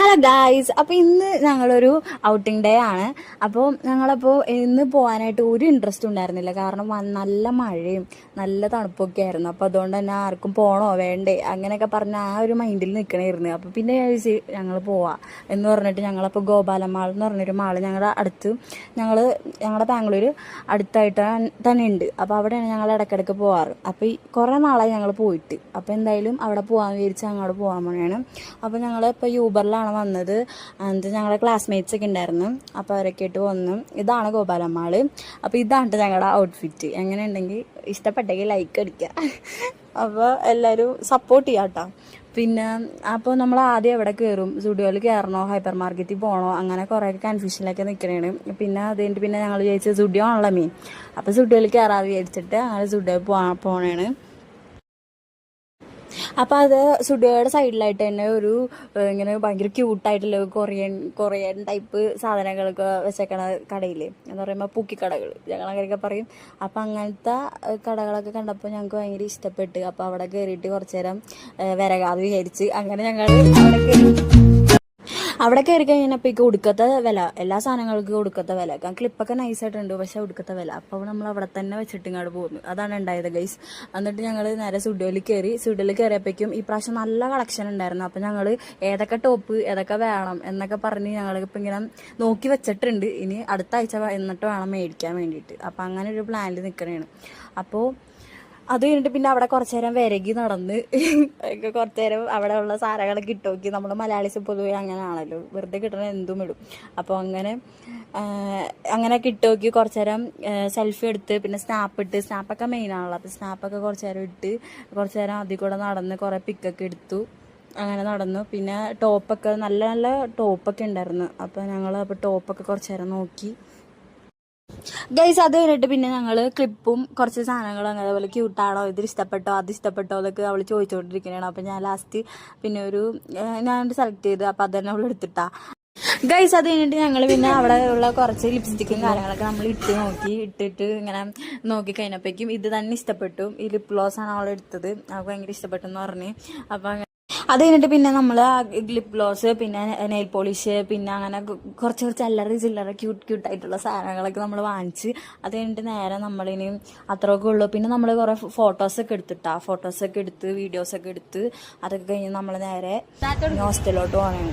Hello guys, അപ്പോൾ ഇന്ന് ഞങ്ങളൊരു ഔട്ടിംഗ് ഡേ ആണ്. അപ്പോൾ ഞങ്ങളപ്പോൾ ഇന്ന് പോകാനായിട്ട് ഒരു ഇൻട്രസ്റ്റ് ഉണ്ടായിരുന്നില്ല. കാരണം നല്ല മഴയും നല്ല തണുപ്പൊക്കെ ആയിരുന്നു. അപ്പോൾ അതുകൊണ്ട് തന്നെ ആർക്കും പോകണോ വേണ്ടേ അങ്ങനെയൊക്കെ പറഞ്ഞ് ആ ഒരു മൈൻഡിൽ നിൽക്കണമായിരുന്നു. അപ്പോൾ പിന്നെ ഞങ്ങൾ പോവാം എന്ന് പറഞ്ഞിട്ട് ഞങ്ങളപ്പോൾ ഗോപാലൻ മാൾ എന്ന് പറഞ്ഞൊരു മാൾ ഞങ്ങളുടെ അടുത്ത് ഞങ്ങളുടെ ബാംഗ്ലൂർ അടുത്തായിട്ട് തന്നെ ഉണ്ട്. അപ്പോൾ അവിടെയാണ് ഞങ്ങൾ ഇടയ്ക്കിടയ്ക്ക് പോകാറ്. അപ്പോൾ കുറേ നാളായി ഞങ്ങൾ പോയിട്ട്. അപ്പോൾ എന്തായാലും അവിടെ പോകാമെന്ന് വിചാരിച്ച് അങ്ങോട്ട് പോകാൻ വേണ്ടിയാണ്. അപ്പോൾ ഞങ്ങൾ ഇപ്പോൾ യൂബറിലാണ് വന്നത്. എന്നിട്ട് ഞങ്ങളുടെ ക്ലാസ്മേറ്റ്സ് ഒക്കെ ഉണ്ടായിരുന്നു. അപ്പോൾ അവരൊക്കെ ആയിട്ട് വന്നു. ഇതാണ് ഗോപാലൻ മാള്. അപ്പോൾ ഇതാണ് ഞങ്ങളുടെ ഔട്ട്ഫിറ്റ്. എങ്ങനെ ഉണ്ടെങ്കിൽ ഇഷ്ടപ്പെട്ടെങ്കിൽ ലൈക്ക് അടിക്കുക. അപ്പോൾ എല്ലാവരും സപ്പോർട്ട് ചെയ്യാം കേട്ടോ. പിന്നെ അപ്പോൾ നമ്മൾ ആദ്യം എവിടെ കയറും, സ്റ്റുഡിയോയിൽ കയറണോ ഹൈപ്പർ മാർക്കറ്റിൽ പോകണോ അങ്ങനെ കുറേ കൺഫ്യൂഷനിലൊക്കെ നിൽക്കണേണ്. പിന്നെ അത് കഴിഞ്ഞിട്ട് പിന്നെ ഞങ്ങൾ വിചാരിച്ചത് സ്റ്റുഡിയോ ആണല്ലോ മെയിൻ. അപ്പോൾ സ്റ്റുഡിയോയിൽ കയറാതെ വിചാരിച്ചിട്ട് അങ്ങനെ സ്റ്റുഡിയോയിൽ പോകണേണ്. അപ്പോൾ അത് സ്റ്റുഡിയോയുടെ സൈഡിലായിട്ട് തന്നെ ഒരു ഇങ്ങനെ ഭയങ്കര ക്യൂട്ടായിട്ടുള്ള കൊറിയൻ ടൈപ്പ് സാധനങ്ങളൊക്കെ വെച്ചേക്കണ കടയിൽ എന്ന് പറയുമ്പോൾ പൂക്കിക്കടകൾ ഞങ്ങൾ അങ്ങനെയൊക്കെ പറയും. അപ്പോൾ അങ്ങനത്തെ കടകളൊക്കെ കണ്ടപ്പോൾ ഞങ്ങൾക്ക് ഭയങ്കര ഇഷ്ടപ്പെട്ട്. അപ്പോൾ അവിടെ കയറിയിട്ട് കുറച്ച് നേരം വിരകാതെ വിചാരിച്ച് അങ്ങനെ ഞങ്ങൾ അവിടെ കയറി കഴിഞ്ഞപ്പോൾ ഒടുക്കത്തെ വില, എല്ലാ സാധനങ്ങൾക്കും ഒടുക്കത്തെ വില. കാരണം ക്ലിപ്പൊക്കെ നൈസായിട്ടുണ്ട്, പക്ഷെ ഒടുക്കത്തെ വില. അപ്പോൾ നമ്മൾ അവിടെ തന്നെ വെച്ചിട്ട് ഇങ്ങോട്ട് പോകുന്നു. അതാണ് ഉണ്ടായത് ഗൈസ്. എന്നിട്ട് ഞങ്ങൾ നേരെ സ്റ്റുഡിയോയിൽ കയറിയപ്പോഴേക്കും ഈ പ്രാവശ്യം നല്ല കളക്ഷൻ ഉണ്ടായിരുന്നു. അപ്പോൾ ഞങ്ങൾ ഏതൊക്കെ ടോപ്പ് ഏതൊക്കെ വേണം എന്നൊക്കെ പറഞ്ഞ് ഞങ്ങളിപ്പോൾ ഇങ്ങനെ നോക്കി വെച്ചിട്ടുണ്ട്. ഇനി അടുത്ത ആഴ്ച എന്നിട്ട് വേണം മേടിക്കാൻ വേണ്ടിയിട്ട്. അപ്പോൾ അങ്ങനെ ഒരു പ്ലാനിൽ നിൽക്കണേണ്. അപ്പോൾ അത് കഴിഞ്ഞിട്ട് പിന്നെ അവിടെ കുറച്ച് നേരം വിരകി നടന്ന് കുറച്ച് നേരം അവിടെ ഉള്ള സാധനങ്ങളൊക്കെ ഇട്ട് നോക്കി. നമ്മൾ മലയാളീസ് പൊതുവെ അങ്ങനെ ആണല്ലോ, വെറുതെ കിട്ടണ എന്തും ഇടും. അപ്പോൾ അങ്ങനെയൊക്കെ ഇട്ട് നോക്കി കുറച്ച് നേരം സെൽഫി എടുത്ത് പിന്നെ സ്നാപ്പൊക്കെ മെയിനാണല്ലോ. അപ്പോൾ സ്നാപ്പൊക്കെ കുറച്ച് നേരം ഇട്ട് കുറച്ച് നേരം അതിൽ കൂടെ നടന്ന് കുറേ പിക്കൊക്കെ എടുത്തു. അങ്ങനെ നടന്നു. പിന്നെ ടോപ്പൊക്കെ നല്ല നല്ല ടോപ്പൊക്കെ ഉണ്ടായിരുന്നു. അപ്പോൾ ഞങ്ങൾ ടോപ്പൊക്കെ കുറച്ച് നേരം നോക്കി ഗൈസ്. അത് കഴിഞ്ഞിട്ട് പിന്നെ ഞങ്ങൾ ക്ലിപ്പും കുറച്ച് സാധനങ്ങളും അതേപോലെ ക്യൂട്ടാണോ, ഇത് ഇഷ്ടപ്പെട്ടോ അത് ഇഷ്ടപ്പെട്ടോ അതൊക്കെ അവൾ ചോദിച്ചുകൊണ്ടിരിക്കുന്നതാണ്. അപ്പോൾ ഞാൻ ലാസ്റ്റ് പിന്നെ ഞാൻ സെലക്ട് ചെയ്ത്. അപ്പോൾ അതന്നെ അവൾ എടുത്തിട്ടാ ഗൈസ്. അത് കഴിഞ്ഞിട്ട് ഞങ്ങൾ പിന്നെ അവിടെ ഉള്ള കുറച്ച് ലിപ്സ്റ്റിക്കും കാര്യങ്ങളൊക്കെ നമ്മൾ ഇട്ടിട്ട് ഇങ്ങനെ നോക്കി കഴിഞ്ഞപ്പോഴേക്കും ഇത് തന്നെ ഇഷ്ടപ്പെട്ടു. ഈ ലിപ് ഗ്ലോസ് ആണ് അവൾ എടുത്തത്. അവൾക്ക് ഭയങ്കര ഇഷ്ടപ്പെട്ടു എന്ന് പറഞ്ഞ്. അപ്പോൾ അത് കഴിഞ്ഞിട്ട് പിന്നെ നമ്മൾ ലിപ് ഗ്ലോസ് പിന്നെ നെയിൽ പോളിഷ് പിന്നെ അങ്ങനെ കുറച്ച് ചില്ലറ ക്യൂട്ടായിട്ടുള്ള സാധനങ്ങളൊക്കെ നമ്മൾ വാങ്ങിച്ച്. അത് കഴിഞ്ഞിട്ട് നേരെ നമ്മളിനി അത്രയൊക്കെ ഉള്ളൂ. പിന്നെ നമ്മൾ കുറേ ഫോട്ടോസൊക്കെ എടുത്ത് വീഡിയോസൊക്കെ എടുത്ത് അതൊക്കെ കഴിഞ്ഞ് നമ്മൾ നേരെ ഹോസ്റ്റലിലോട്ട് പോകണം.